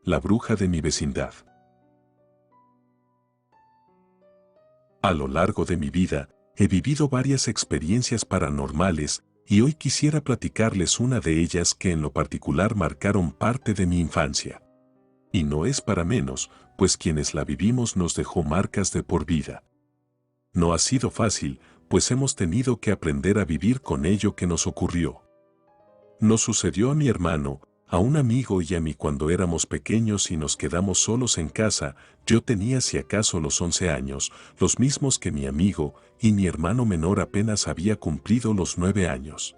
La bruja de mi vecindad. A lo largo de mi vida, he vivido varias experiencias paranormales y hoy quisiera platicarles una de ellas que en lo particular marcaron parte de mi infancia. Y no es para menos, pues quienes la vivimos nos dejó marcas de por vida. No ha sido fácil, pues hemos tenido que aprender a vivir con ello que nos ocurrió. Nos sucedió a mi hermano, a un amigo y a mí cuando éramos pequeños y nos quedamos solos en casa. Yo tenía si acaso los 11 años, los mismos que mi amigo, y mi hermano menor apenas había cumplido los 9 años.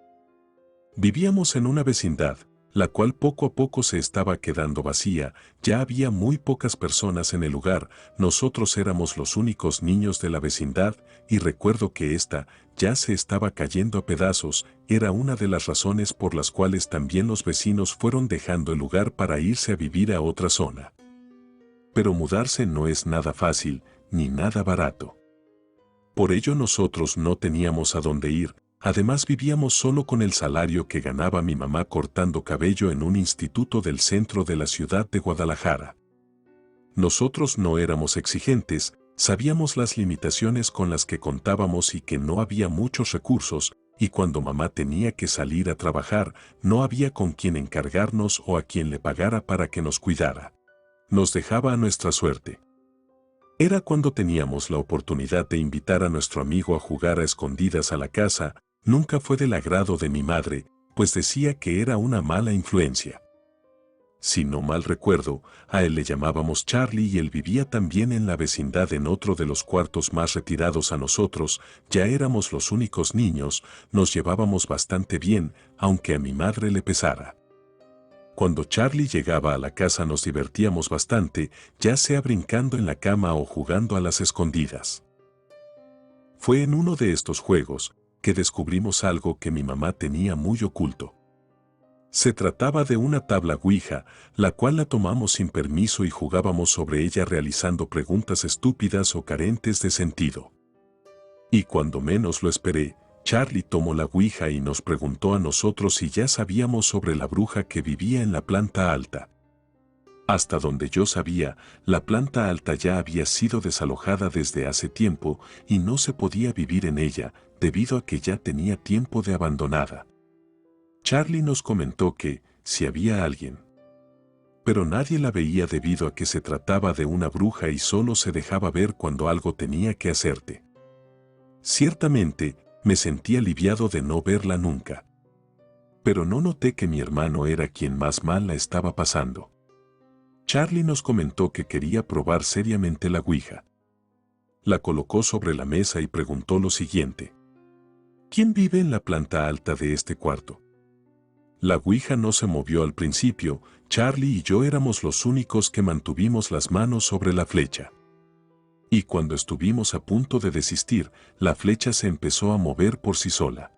Vivíamos en una vecindad, la cual poco a poco se estaba quedando vacía, ya había muy pocas personas en el lugar, nosotros éramos los únicos niños de la vecindad, y recuerdo que esta ya se estaba cayendo a pedazos. Era una de las razones por las cuales también los vecinos fueron dejando el lugar para irse a vivir a otra zona. Pero mudarse no es nada fácil, ni nada barato. Por ello nosotros no teníamos a dónde ir. Además vivíamos solo con el salario que ganaba mi mamá cortando cabello en un instituto del centro de la ciudad de Guadalajara. Nosotros no éramos exigentes, sabíamos las limitaciones con las que contábamos y que no había muchos recursos, y cuando mamá tenía que salir a trabajar, no había con quien encargarnos o a quien le pagara para que nos cuidara. Nos dejaba a nuestra suerte. Era cuando teníamos la oportunidad de invitar a nuestro amigo a jugar a escondidas a la casa. Nunca fue del agrado de mi madre, pues decía que era una mala influencia. Si no mal recuerdo, a él le llamábamos Charlie y él vivía también en la vecindad en otro de los cuartos más retirados a nosotros. Ya éramos los únicos niños, nos llevábamos bastante bien, aunque a mi madre le pesara. Cuando Charlie llegaba a la casa nos divertíamos bastante, ya sea brincando en la cama o jugando a las escondidas. Fue en uno de estos juegos que descubrimos algo que mi mamá tenía muy oculto. Se trataba de una tabla Ouija, la cual la tomamos sin permiso y jugábamos sobre ella realizando preguntas estúpidas o carentes de sentido. Y cuando menos lo esperé, Charlie tomó la Ouija y nos preguntó a nosotros si ya sabíamos sobre la bruja que vivía en la planta alta. Hasta donde yo sabía, la planta alta ya había sido desalojada desde hace tiempo y no se podía vivir en ella, debido a que ya tenía tiempo de abandonada. Charlie nos comentó que, si había alguien. Pero nadie la veía debido a que se trataba de una bruja y solo se dejaba ver cuando algo tenía que hacerte. Ciertamente, me sentí aliviado de no verla nunca. Pero no noté que mi hermano era quien más mal la estaba pasando. Charlie nos comentó que quería probar seriamente la Ouija. La colocó sobre la mesa y preguntó lo siguiente: ¿quién vive en la planta alta de este cuarto? La Ouija no se movió al principio. Charlie y yo éramos los únicos que mantuvimos las manos sobre la flecha. Y cuando estuvimos a punto de desistir, la flecha se empezó a mover por sí sola.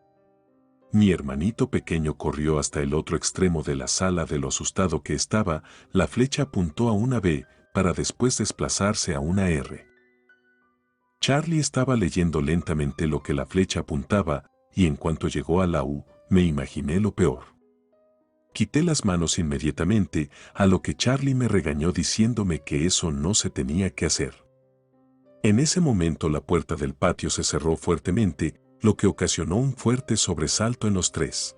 Mi hermanito pequeño corrió hasta el otro extremo de la sala de lo asustado que estaba. La flecha apuntó a una B, para después desplazarse a una R. Charlie estaba leyendo lentamente lo que la flecha apuntaba, y en cuanto llegó a la U, me imaginé lo peor. Quité las manos inmediatamente, a lo que Charlie me regañó diciéndome que eso no se tenía que hacer. En ese momento la puerta del patio se cerró fuertemente, lo que ocasionó un fuerte sobresalto en los tres.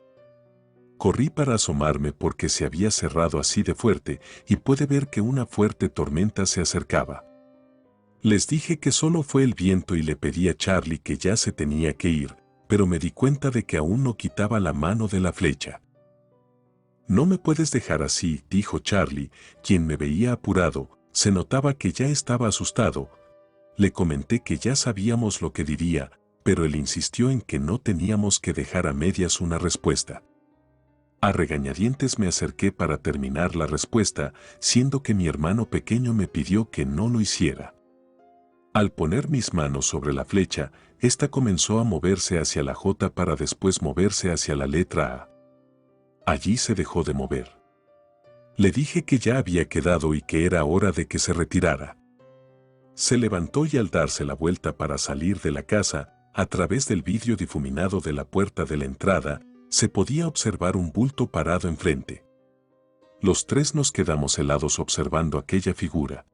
Corrí para asomarme porque se había cerrado así de fuerte y pude ver que una fuerte tormenta se acercaba. Les dije que solo fue el viento y le pedí a Charlie que ya se tenía que ir, pero me di cuenta de que aún no quitaba la mano de la flecha. «No me puedes dejar así», dijo Charlie, quien me veía apurado. Se notaba que ya estaba asustado. Le comenté que ya sabíamos lo que diría, pero él insistió en que no teníamos que dejar a medias una respuesta. A regañadientes me acerqué para terminar la respuesta, siendo que mi hermano pequeño me pidió que no lo hiciera. Al poner mis manos sobre la flecha, esta comenzó a moverse hacia la J para después moverse hacia la letra A. Allí se dejó de mover. Le dije que ya había quedado y que era hora de que se retirara. Se levantó y al darse la vuelta para salir de la casa, a través del vidrio difuminado de la puerta de la entrada, se podía observar un bulto parado enfrente. Los tres nos quedamos helados observando aquella figura.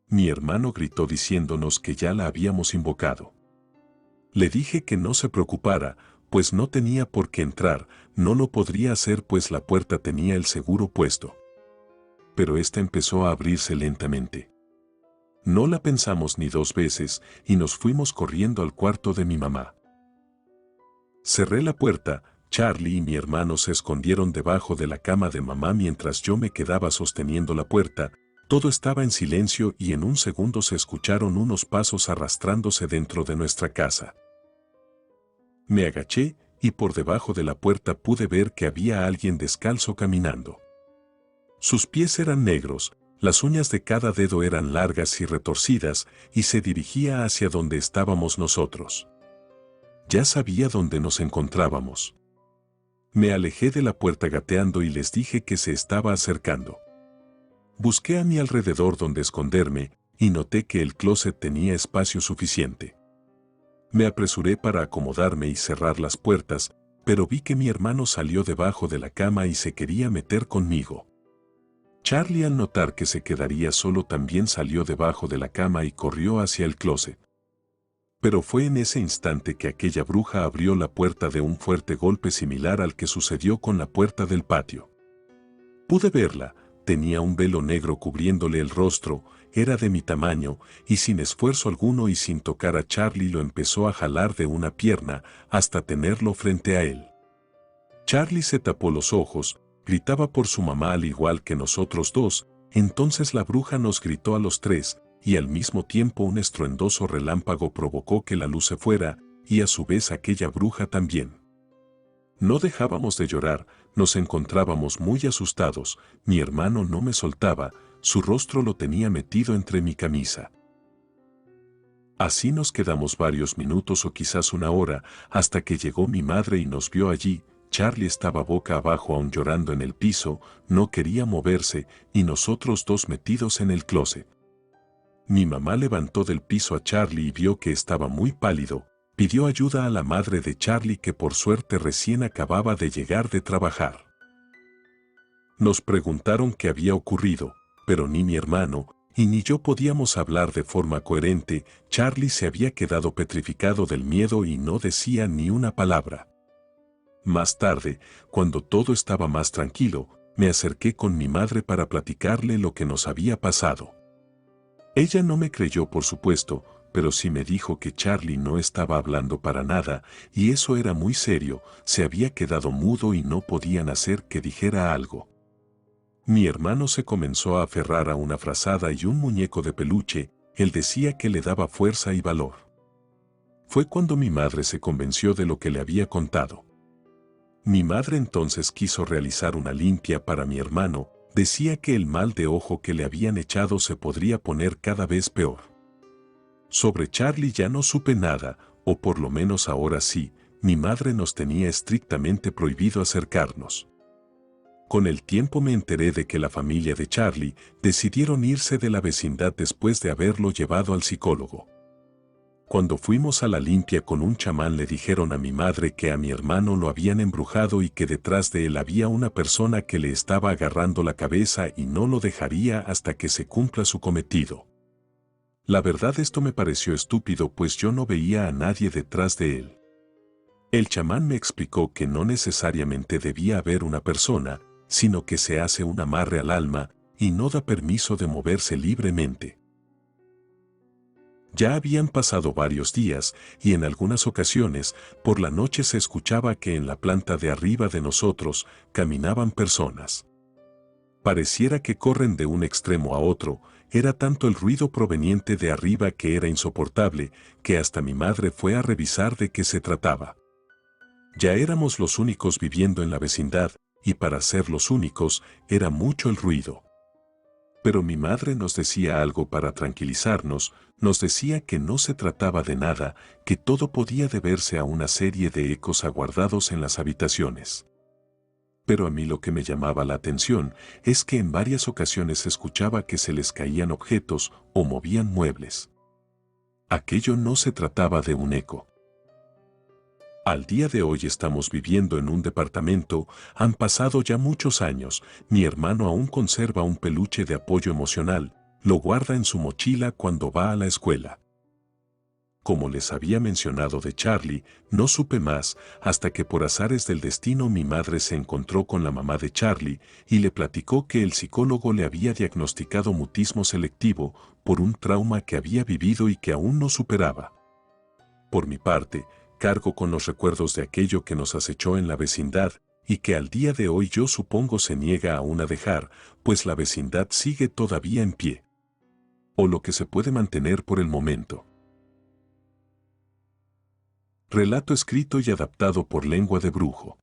Mi hermano gritó diciéndonos que ya la habíamos invocado. Le dije que no se preocupara, pues no tenía por qué entrar, no lo podría hacer pues la puerta tenía el seguro puesto. Pero esta empezó a abrirse lentamente. No la pensamos ni dos veces y nos fuimos corriendo al cuarto de mi mamá. Cerré la puerta, Charlie y mi hermano se escondieron debajo de la cama de mamá mientras yo me quedaba sosteniendo la puerta. Todo estaba en silencio y en un segundo se escucharon unos pasos arrastrándose dentro de nuestra casa. Me agaché y por debajo de la puerta pude ver que había alguien descalzo caminando. Sus pies eran negros, las uñas de cada dedo eran largas y retorcidas y se dirigía hacia donde estábamos nosotros. Ya sabía dónde nos encontrábamos. Me alejé de la puerta gateando y les dije que se estaba acercando. Busqué a mi alrededor donde esconderme y noté que el closet tenía espacio suficiente. Me apresuré para acomodarme y cerrar las puertas, pero vi que mi hermano salió debajo de la cama y se quería meter conmigo. Charlie, al notar que se quedaría solo, también salió debajo de la cama y corrió hacia el closet. Pero fue en ese instante que aquella bruja abrió la puerta de un fuerte golpe similar al que sucedió con la puerta del patio. Pude verla, tenía un velo negro cubriéndole el rostro, era de mi tamaño, y sin esfuerzo alguno y sin tocar a Charlie lo empezó a jalar de una pierna hasta tenerlo frente a él. Charlie se tapó los ojos, gritaba por su mamá al igual que nosotros dos, entonces la bruja nos gritó a los tres, y al mismo tiempo un estruendoso relámpago provocó que la luz se fuera, y a su vez aquella bruja también. No dejábamos de llorar, nos encontrábamos muy asustados, mi hermano no me soltaba, su rostro lo tenía metido entre mi camisa. Así nos quedamos varios minutos o quizás una hora, hasta que llegó mi madre y nos vio allí. Charlie estaba boca abajo aún llorando en el piso, no quería moverse, y nosotros dos metidos en el closet. Mi mamá levantó del piso a Charlie y vio que estaba muy pálido, pidió ayuda a la madre de Charlie que por suerte recién acababa de llegar de trabajar. Nos preguntaron qué había ocurrido, pero ni mi hermano y ni yo podíamos hablar de forma coherente. Charlie se había quedado petrificado del miedo y no decía ni una palabra. Más tarde, cuando todo estaba más tranquilo, me acerqué con mi madre para platicarle lo que nos había pasado. Ella no me creyó, por supuesto, pero sí me dijo que Charlie no estaba hablando para nada, y eso era muy serio, se había quedado mudo y no podían hacer que dijera algo. Mi hermano se comenzó a aferrar a una frazada y un muñeco de peluche, él decía que le daba fuerza y valor. Fue cuando mi madre se convenció de lo que le había contado. Mi madre entonces quiso realizar una limpia para mi hermano, decía que el mal de ojo que le habían echado se podría poner cada vez peor. Sobre Charlie ya no supe nada, o por lo menos ahora sí, mi madre nos tenía estrictamente prohibido acercarnos. Con el tiempo me enteré de que la familia de Charlie decidieron irse de la vecindad después de haberlo llevado al psicólogo. Cuando fuimos a la limpia con un chamán le dijeron a mi madre que a mi hermano lo habían embrujado y que detrás de él había una persona que le estaba agarrando la cabeza y no lo dejaría hasta que se cumpla su cometido. La verdad, esto me pareció estúpido, pues yo no veía a nadie detrás de él. El chamán me explicó que no necesariamente debía haber una persona, sino que se hace un amarre al alma y no da permiso de moverse libremente. Ya habían pasado varios días y en algunas ocasiones por la noche se escuchaba que en la planta de arriba de nosotros caminaban personas. Pareciera que corren de un extremo a otro, era tanto el ruido proveniente de arriba que era insoportable, que hasta mi madre fue a revisar de qué se trataba. Ya éramos los únicos viviendo en la vecindad, y para ser los únicos era mucho el ruido. Pero mi madre nos decía algo para tranquilizarnos, nos decía que no se trataba de nada, que todo podía deberse a una serie de ecos aguardados en las habitaciones. Pero a mí lo que me llamaba la atención es que en varias ocasiones escuchaba que se les caían objetos o movían muebles. Aquello no se trataba de un eco. Al día de hoy estamos viviendo en un departamento, han pasado ya muchos años, mi hermano aún conserva un peluche de apoyo emocional, lo guarda en su mochila cuando va a la escuela. Como les había mencionado de Charlie, no supe más hasta que por azares del destino mi madre se encontró con la mamá de Charlie y le platicó que el psicólogo le había diagnosticado mutismo selectivo por un trauma que había vivido y que aún no superaba. Por mi parte, cargo con los recuerdos de aquello que nos acechó en la vecindad y que al día de hoy yo supongo se niega aún a dejar, pues la vecindad sigue todavía en pie. O lo que se puede mantener por el momento. Relato escrito y adaptado por Lengua de Brujo.